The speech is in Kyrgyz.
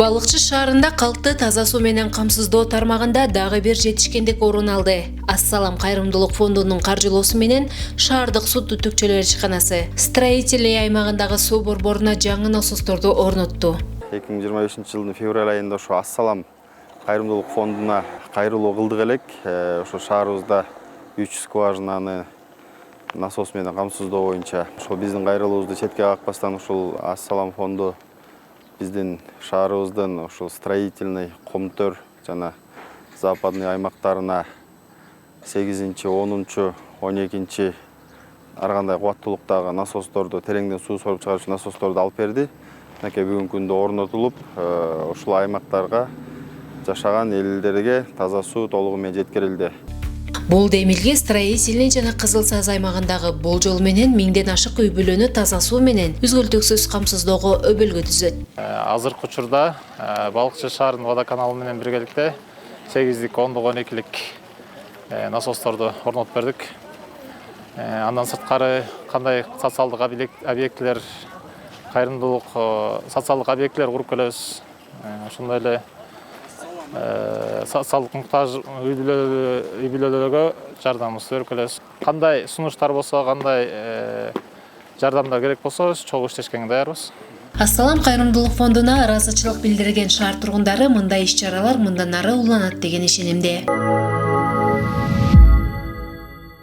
Балыкчы шаарында калкты таза суу менен камсыздоо тармагында дагы бир жетишкендик орун алды. Ассалам кайрымдуулук фондунун каржылоосу менен шаардык суу түтүкчүлөр ишканасы строительный аймагындагы суу борборуна жаңы насосторду орнотту. 2025 жылдын февраль айында ошо Ассалам кайрымдуулук фондуна кайрылуу кылдык элек. Ошо шаарыбызда 300 скважинаны насос менен камсыздоо боюнча ошол биздин кайрылуубузду четке какпастан ушул Ассалам фонду биздин шаарыбыздын ушул строительный, комтөр жана западный аймактарына 8-10, 12 ар кандай кубаттуулуктагы насосторду, тереңден суу соруп чыгаруучу насосторду алып берди. Мынакей бүгүнкү күндө орнотулуп, ушул аймактарга жашаган элдерге таза суу толугу менен жеткирилди. Бул демилге строительный жана Кызыл Саз аймагындагы болжол менен миңден ашык үй бүлөнү таза суу менен үзгүлтүксүз камсыздоого өбөлгө түзөт. Азыркы учурда Балыкчы шаарынын водоканалы менен биргеликте 8-дик, 10-дик, 12-лик насосторду орнотуп бердик. Андан сырткары кандай социалдык объектилер, кайрымдуулук социалдык объектилер куруп келебиз. Ошондой эле социалдык муктаж үй бүлөлөргө жардамыбызды берип келебиз. Кандай сунуштар болсо, кандай жардамдар керек болсо, чогуу иштешкенге даярбыз. Ассалам кайрымдуулук фондуна ыраазычылык билдирген шаар тургундары мындай иш-чаралар мындан ары уланат деген ишенимде.